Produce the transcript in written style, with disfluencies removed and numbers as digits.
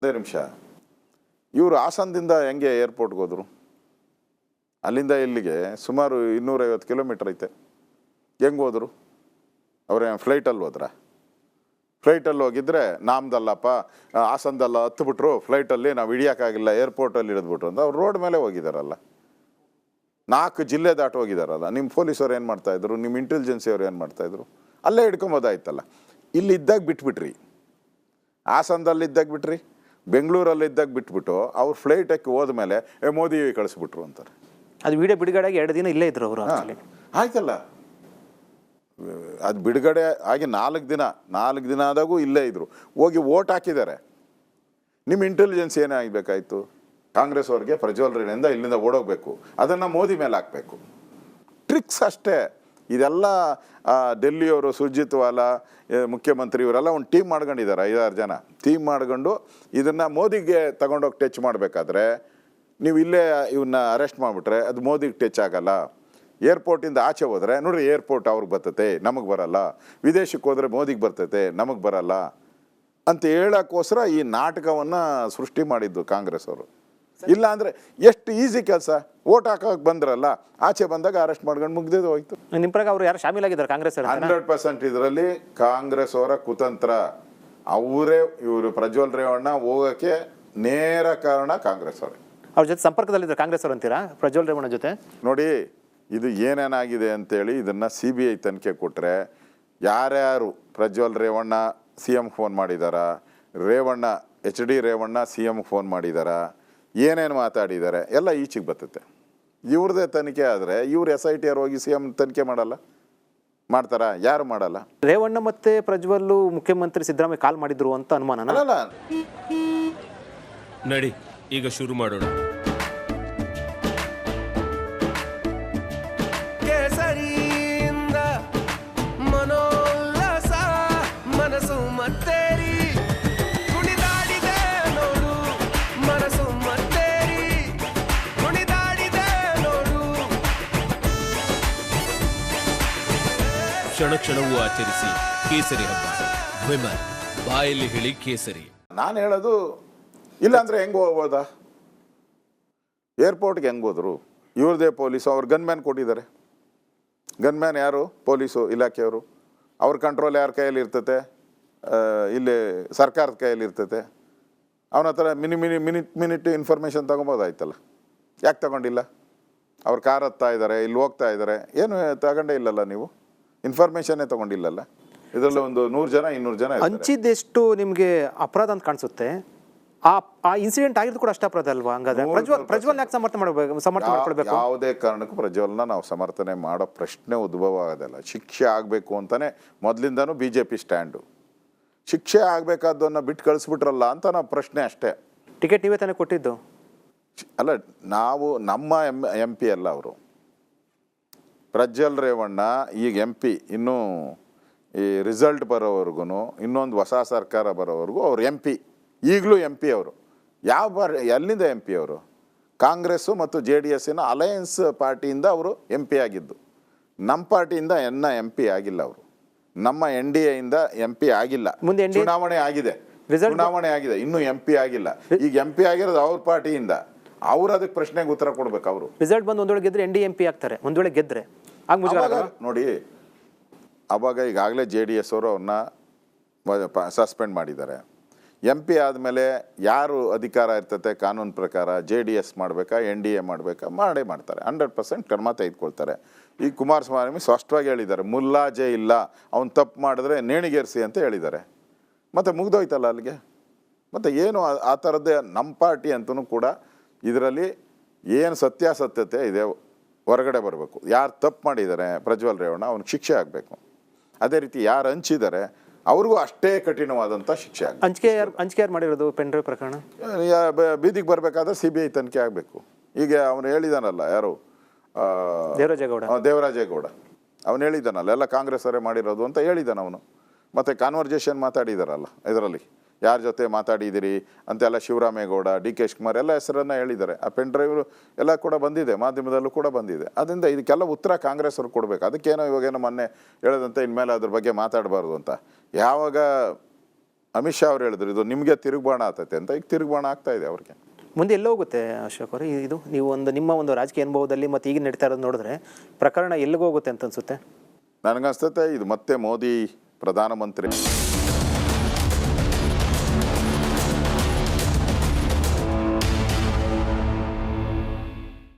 ಅದೇ ನಿಮಿಷ ಇವರು ಹಾಸನದಿಂದ ಹೆಂಗೆ ಏರ್ಪೋರ್ಟ್ಗೆ ಹೋದರು? ಅಲ್ಲಿಂದ ಇಲ್ಲಿಗೆ ಸುಮಾರು 250 ಕಿಲೋಮೀಟ್ರ್ ಐತೆ. ಹೆಂಗೆ ಹೋದರು? ಅವ್ರೇನು ಫ್ಲೈಟಲ್ಲಿ ಹೋದ್ರ? ಫ್ಲೈಟಲ್ಲಿ ಹೋಗಿದ್ರೆ ನಮ್ದಲ್ಲಪ್ಪ ಹಾಸನದಲ್ಲ ಹತ್ಬಿಟ್ರು ಫ್ಲೈಟಲ್ಲಿ ನಾವು ಹಿಡಿಯೋಕ್ಕಾಗಿಲ್ಲ ಏರ್ಪೋರ್ಟಲ್ಲಿ ಇಳಿದ್ಬಿಟ್ರು ಅಂತ ಅವ್ರು ರೋಡ್ ಮೇಲೆ ಹೋಗಿದ್ದಾರಲ್ಲ. 4 ಜಿಲ್ಲೆ ದಾಟಿ ಹೋಗಿದಾರಲ್ಲ. ನಿಮ್ಮ ಪೊಲೀಸವ್ರು ಏನು ಮಾಡ್ತಾಯಿದ್ರು? ನಿಮ್ಮ ಇಂಟೆಲಿಜೆನ್ಸಿ ಅವ್ರು ಏನು ಮಾಡ್ತಾಯಿದ್ರು? ಅಲ್ಲೇ ಹಿಡ್ಕೊಂಬೋದಾಯ್ತಲ್ಲ. ಇಲ್ಲಿ ಇದ್ದಾಗ ಬಿಟ್ಬಿಟ್ರಿ, ಹಾಸನದಲ್ಲಿ ಇದ್ದಾಗ ಬಿಟ್ರಿ, ಬೆಂಗಳೂರಲ್ಲಿ ಇದ್ದಾಗ ಬಿಟ್ಬಿಟ್ಟು ಅವ್ರು ಫ್ಲೈಟಕ್ಕೆ ಹೋದ್ಮೇಲೆ ಮೋದಿ ಕಳಿಸ್ಬಿಟ್ರು ಅಂತಾರೆ. ಅದು ವಿಡಿಯೋ ಬಿಡುಗಡೆಗೆ 2 ದಿನ ಇಲ್ಲೇ ಇದ್ರು ಅವರು. ಆಯ್ತಲ್ಲ, ಅದು ಬಿಡುಗಡೆ ಆಗಿ 4 ದಿನ ಆದಾಗೂ ಇಲ್ಲೇ ಇದ್ರು. ಹೋಗಿ ಓಟ್ ಹಾಕಿದ್ದಾರೆ. ನಿಮ್ಮ ಇಂಟೆಲಿಜೆನ್ಸ್ ಏನೇ ಆಗಬೇಕಾಯ್ತು? ಕಾಂಗ್ರೆಸ್ ಅವ್ರಿಗೆ ಪ್ರಜ್ವಲ್ ರೇವಣ್ಣಿಂದ ಇಲ್ಲಿಂದ ಓಡೋಗ್ಬೇಕು, ಅದನ್ನು ಮೋದಿ ಮೇಲೆ ಹಾಕಬೇಕು. ಟ್ರಿಕ್ಸ್ ಅಷ್ಟೇ. ಇದೆಲ್ಲ ಡೆಲ್ಲಿಯವರು ಸುರ್ಜಿತ್ ವಾಲಾ ಮುಖ್ಯಮಂತ್ರಿ ಇವರೆಲ್ಲ ಒಂದು ಟೀಮ್ ಮಾಡ್ಕೊಂಡಿದ್ದಾರೆ, 5-6 ಜನ ಟೀಮ್ ಮಾಡ್ಕೊಂಡು ಇದನ್ನು ಮೋದಿಗೆ ತಗೊಂಡೋಗಿ ಟಚ್ ಮಾಡಬೇಕಾದ್ರೆ ನೀವು ಇಲ್ಲೇ ಇವನ್ನ ಅರೆಸ್ಟ್ ಮಾಡಿಬಿಟ್ರೆ ಅದು ಮೋದಿಗೆ ಟಚ್ ಆಗಲ್ಲ. ಏರ್ಪೋರ್ಟಿಂದ ಆಚೆ ಹೋದರೆ ನೋಡ್ರಿ ಏರ್ಪೋರ್ಟ್ ಅವ್ರಿಗೆ ಬರ್ತತೆ, ನಮಗೆ ಬರಲ್ಲ. ವಿದೇಶಕ್ಕೆ ಹೋದರೆ ಮೋದಿಗೆ ಬರ್ತೈತೆ, ನಮಗೆ ಬರಲ್ಲ ಅಂತ ಹೇಳೋಕ್ಕೋಸ್ಕರ ಈ ನಾಟಕವನ್ನು ಸೃಷ್ಟಿ ಮಾಡಿದ್ದು ಕಾಂಗ್ರೆಸ್ ಅವರು. ಇಲ್ಲ ಅಂದರೆ ಎಷ್ಟು ಈಸಿ ಕೆಲಸ. ಓಟ್ ಹಾಕೋಕೆ ಬಂದ್ರಲ್ಲ, ಆಚೆ ಬಂದಾಗ ಅರೆಸ್ಟ್ ಮಾಡ್ಕೊಂಡು ಮುಗ್ದಿದ್ದು ಹೋಯ್ತು. ನಿಮ್ಮ ಪ್ರಕಾರ ಅವರು ಯಾರು ಶಾಮೀಲಾಗಿದ್ದಾರೆ ಕಾಂಗ್ರೆಸ್? 100% ಇದರಲ್ಲಿ ಕಾಂಗ್ರೆಸ್ ಅವರ ಕುತಂತ್ರ. ಅವರೇ ಇವರು ಪ್ರಜ್ವಲ್ ರೇವಣ್ಣ ಹೋಗೋಕ್ಕೆ ನೇರ ಕಾರಣ ಕಾಂಗ್ರೆಸ್ ಅವರೇ. ಅವ್ರ ಜೊತೆ ಸಂಪರ್ಕದಲ್ಲಿದ್ದಾರೆ ಕಾಂಗ್ರೆಸ್ ಅವರು ಅಂತೀರಾ ಪ್ರಜ್ವಲ್ ರೇವಣ್ಣ ಜೊತೆ? ನೋಡಿ, ಇದು ಏನೇನಾಗಿದೆ ಅಂತೇಳಿ ಇದನ್ನು CBI ತನಿಖೆ ಕೊಟ್ಟರೆ ಯಾರ್ಯಾರು ಪ್ರಜ್ವಲ್ ರೇವಣ್ಣ CM ಫೋನ್ ಮಾಡಿದಾರಾ, Revanna HD Revanna CM phone ಮಾಡಿದಾರಾ, ಏನೇನು ಮಾತಾಡಿದ್ದಾರೆ ಎಲ್ಲ ಈಚೆಗೆ ಬರ್ತೈತೆ. ಇವ್ರದ್ದೇ ತನಿಖೆ ಆದರೆ ಇವ್ರು SIT ಅವ್ರು ಹೋಗಿ CM ತನಿಖೆ ಮಾಡಲ್ಲ? ಮಾಡ್ತಾರಾ? ಯಾರು ಮಾಡಲ್ಲ. ರೇವಣ್ಣ ಮತ್ತೆ ಪ್ರಜ್ವಲ್ ಮುಖ್ಯಮಂತ್ರಿ ಸಿದ್ದರಾಮಯ್ಯ ಕಾಲ್ ಮಾಡಿದ್ರು ಅಂತ ಅನುಮಾನ ಅಲ್ಲ. ನಡಿ ಈಗ ಶುರು ಮಾಡೋಣ. ಕೇಸರಿಯಿಂದ ಮನೋಲ್ಲಾಸ ಮನಸ್ಸು ಮತ್ತೇರಿ ಕುಣಿದಾಡಿದೆ ನೋಡು, ಮನಸ್ಸು ಮತ್ತೇರಿ ಕುಣಿದಾಡಿದೆ ನೋಡು. ಕ್ಷಣ ಕ್ಷಣವೂ ಆಚರಿಸಿ ಕೇಸರಿ ಹಬ್ಬ. ವಿಮಲ್ ಬಾಯಲ್ಲಿ ಹೇಳಿ ಕೇಸರಿ. ನಾನು ಹೇಳೋದು ಇಲ್ಲಾಂದರೆ ಹೆಂಗೆ ಹೋಗ್ಬೋದಾ? ಏರ್ಪೋರ್ಟ್ಗೆ ಹೆಂಗೆ ಹೋದರು? ಇವ್ರದೇ ಪೊಲೀಸು, ಅವ್ರು ಗನ್ಮ್ಯಾನ್ ಕೊಟ್ಟಿದ್ದಾರೆ. ಗನ್ಮ್ಯಾನ್ ಯಾರು? ಪೊಲೀಸು ಇಲಾಖೆಯವರು. ಅವ್ರ ಕಂಟ್ರೋಲ್ ಯಾರ ಕೈಯಲ್ಲಿ ಇರ್ತತೆ? ಇಲ್ಲಿ ಸರ್ಕಾರದ ಕೈಯಲ್ಲಿ ಇರ್ತತೆ. ಅವನ ಹತ್ರ ಮಿನಿಟ್ ಇನ್ಫಾರ್ಮೇಷನ್ ತೊಗೊಬೋದಾಯ್ತಲ್ಲ. ಯಾಕೆ ತಗೊಂಡಿಲ್ಲ? ಅವ್ರು ಕಾರ್ ಹತ್ತಾ ಇದ್ದಾರೆ, ಇಲ್ಲಿ ಹೋಗ್ತಾ ಇದ್ದಾರೆ, ಏನು ತಗೊಂಡೇ ಇಲ್ಲಲ್ಲ ನೀವು? ಇನ್ಫಾರ್ಮೇಷನ್ನೇ ತೊಗೊಂಡಿಲ್ಲಲ್ಲ. ಇದರಲ್ಲಿ ಒಂದು 100 ಜನ 200 ಜನ ಹಂಚಿದ್ದೆಷ್ಟು ನಿಮಗೆ ಅಪರಾಧ ಅಂತ ಕಾಣಿಸುತ್ತೆ. ಆ ಇನ್ಸಿಡೆಂಟ್ ಆಗಿದ್ದು ಕೂಡ ಅಷ್ಟೇ ಅಪರಾಧ ಅಲ್ವಾ? ಹಂಗಾದ್ರೆ ಪ್ರಜ್ವಲ್ ಯಾಕೆ ಸಮರ್ಥನೆ ಮಾಡ್ಕೊಳ್ಬೇಕು? ಯಾವುದೇ ಕಾರಣಕ್ಕೂ ಪ್ರಜ್ವಲ್ನ ನಾವು ಸಮರ್ಥನೆ ಮಾಡೋ ಪ್ರಶ್ನೆ ಉದ್ಭವ ಆಗೋದಲ್ಲ. ಶಿಕ್ಷೆ ಆಗಬೇಕು ಅಂತಾನೆ ಮೊದಲಿಂದನೂ BJP ಸ್ಟ್ಯಾಂಡು. ಶಿಕ್ಷೆ ಆಗಬೇಕಾದ್ದನ್ನು ಬಿಟ್ಟು ಕಳಿಸ್ಬಿಟ್ರಲ್ಲ ಅಂತ ನಾವು ಪ್ರಶ್ನೆ ಅಷ್ಟೇ. ಟಿಕೆಟ್ ನೀವೇ ತಾನೇ ಕೊಟ್ಟಿದ್ದು? ಅಲ್ಲ, ನಾವು ನಮ್ಮ MP ಅಲ್ಲ ಅವರು. ಪ್ರಜ್ವಲ್ ರೇವಣ್ಣ ಈಗ MP, ಇನ್ನೂ ಈ ರಿಸಲ್ಟ್ ಬರೋವರೆಗೂ, ಇನ್ನೊಂದು ಹೊಸ ಸರ್ಕಾರ ಬರೋವರೆಗೂ ಅವ್ರು MP. ಈಗಲೂ MP ಅವರು. ಎಲ್ಲಿಂದ MP ಅವರು? ಕಾಂಗ್ರೆಸ್ಸು ಮತ್ತು JDSನ ಅಲಯನ್ಸ್ ಪಾರ್ಟಿಯಿಂದ ಅವರು MP ಆಗಿದ್ದು. ನಮ್ಮ ಪಾರ್ಟಿಯಿಂದ MP ಆಗಿಲ್ಲ ಅವರು. ನಮ್ಮ NDAಯಿಂದ MP ಆಗಿಲ್ಲ. ಮುಂದೆ ಚುನಾವಣೆ ಆಗಿದೆ, ಇನ್ನೂ MP ಆಗಿಲ್ಲ. ಈಗ MP ಆಗಿರೋದು ಅವ್ರ ಪಾರ್ಟಿಯಿಂದ. ಅವ್ರು ಅದಕ್ಕೆ ಪ್ರಶ್ನೆಗೆ ಉತ್ತರ ಕೊಡ್ಬೇಕು. ಅವರು ರಿಸಲ್ಟ್ ಬಂದು ಒಂದೊಳಗೆ ಗೆದ್ರೆ NDA MP ಆಗ್ತಾರೆ, ಒಂದೊಳಗೆ ಗೆದ್ರೆ ನೋಡಿ. ಅವಾಗ ಈಗಾಗಲೇ JDS ಅವರು ಅವ್ರನ್ನ ಸಸ್ಪೆಂಡ್ ಮಾಡಿದ್ದಾರೆ. MP ಆದಮೇಲೆ ಯಾರು ಅಧಿಕಾರ ಇರ್ತತೆ ಕಾನೂನು ಪ್ರಕಾರ? JDS ಮಾಡಬೇಕಾ, NDA ಮಾಡಬೇಕಾ? ಮಾಡ್ತಾರೆ. 100% ಕ್ರಮ ತೆಗೆದುಕೊಳ್ತಾರೆ. ಈ ಕುಮಾರಸ್ವಾಮಿ ಸ್ಪಷ್ಟವಾಗಿ ಹೇಳಿದ್ದಾರೆ, ಮುಲ್ಲಾಜೆ ಇಲ್ಲ, ಅವ್ನು ತಪ್ಪು ಮಾಡಿದ್ರೆ ನೇಣಿಗೇರಿಸಿ ಅಂತ ಹೇಳಿದ್ದಾರೆ. ಮತ್ತು ಮುಗ್ದೋಯ್ತಲ್ಲ ಅಲ್ಲಿಗೆ. ಮತ್ತು ಏನು ಆ ಥರದ್ದೇ ನಮ್ಮ ಪಾರ್ಟಿ ಅಂತೂ ಕೂಡ ಇದರಲ್ಲಿ ಏನು ಸತ್ಯಾಸತ್ಯತೆ ಇದೆ ಹೊರಗಡೆ ಬರಬೇಕು. ಯಾರು ತಪ್ಪು ಮಾಡಿದ್ದಾರೆ ಪ್ರಜ್ವಲ್ ರೇವಣ್ಣ, ಅವ್ನಿಗೆ ಶಿಕ್ಷೆ ಆಗಬೇಕು. ಅದೇ ರೀತಿ ಯಾರು ಹಂಚಿದ್ದಾರೆ ಅವ್ರಿಗೂ ಅಷ್ಟೇ ಕಠಿಣವಾದಂಥ ಶಿಕ್ಷೆ ಆಗುತ್ತೆ. ಹಂಚಿಕೆ ಯಾರು ಮಾಡಿರೋದು ಪೆನ್ಡ್ರೈವ್ ಪ್ರಕರಣ? ಬೀದಿಗೆ ಬರಬೇಕಾದ್ರೆ CBI ತನಿಖೆ ಆಗಬೇಕು. ಈಗ ಅವನು ಹೇಳಿದಾನಲ್ಲ, ಯಾರು? ದೇವರಾಜೇಗೌಡ ಅವನು ಹೇಳಿದ್ದಾನಲ್ಲ, ಎಲ್ಲ ಕಾಂಗ್ರೆಸ್ ಅವರೇ ಮಾಡಿರೋದು ಅಂತ ಹೇಳಿದ್ದಾನೆ ಅವನು. ಮತ್ತು ಕಾನ್ವರ್ಜೇಷನ್ ಮಾತಾಡಿದಾರಲ್ಲ ಇದರಲ್ಲಿ, ಯಾರ ಜೊತೆ ಮಾತಾಡಿದ್ದೀರಿ ಅಂತೆಲ್ಲ ಶಿವರಾಮೇಗೌಡ, DK ಶಿವಕುಮಾರ್ ಎಲ್ಲ ಹೆಸರನ್ನು ಹೇಳಿದ್ದಾರೆ. ಆ ಪೆನ್ಡ್ರೈವ್ ಎಲ್ಲ ಕೂಡ ಬಂದಿದೆ, ಮಾಧ್ಯಮದಲ್ಲೂ ಕೂಡ ಬಂದಿದೆ. ಅದರಿಂದ ಇದಕ್ಕೆಲ್ಲ ಉತ್ತರ ಕಾಂಗ್ರೆಸ್ ಅವ್ರು ಕೊಡಬೇಕು. ಅದಕ್ಕೇನೋ ಇವಾಗೇನೋ ಮೊನ್ನೆ ಹೇಳೋದಂತೆ ಇನ್ಮೇಲೆ ಅದ್ರ ಬಗ್ಗೆ ಮಾತಾಡಬಾರ್ದು ಅಂತ. ಯಾವಾಗ ಅಮಿತ್ ಶಾ ಅವ್ರು ಹೇಳಿದ್ರು ಇದು ನಿಮಗೆ ತಿರುಗ್ಬಾಣ ಆಗ್ತೈತೆ ಅಂತ. ಈಗ ತಿರುಗ್ಬಾಣ ಆಗ್ತಾ ಇದೆ ಅವ್ರಿಗೆ. ಮುಂದೆ ಎಲ್ಲೋ ಹೋಗುತ್ತೆ ಅಶೋಕ್ ಅವರು ಇದು ನೀವು ನಿಮ್ಮ ಒಂದು ರಾಜಕೀಯ ಅನುಭವದಲ್ಲಿ ಮತ್ತು ಈಗ ನಡೀತಾ ಇರೋದು ನೋಡಿದ್ರೆ ಪ್ರಕರಣ ಎಲ್ಲಿಗೆ ಹೋಗುತ್ತೆ ಅಂತ ಅನ್ಸುತ್ತೆ? ನನಗನ್ಸ್ತತೆ ಇದು ಮತ್ತೆ ಮೋದಿ ಪ್ರಧಾನಮಂತ್ರಿ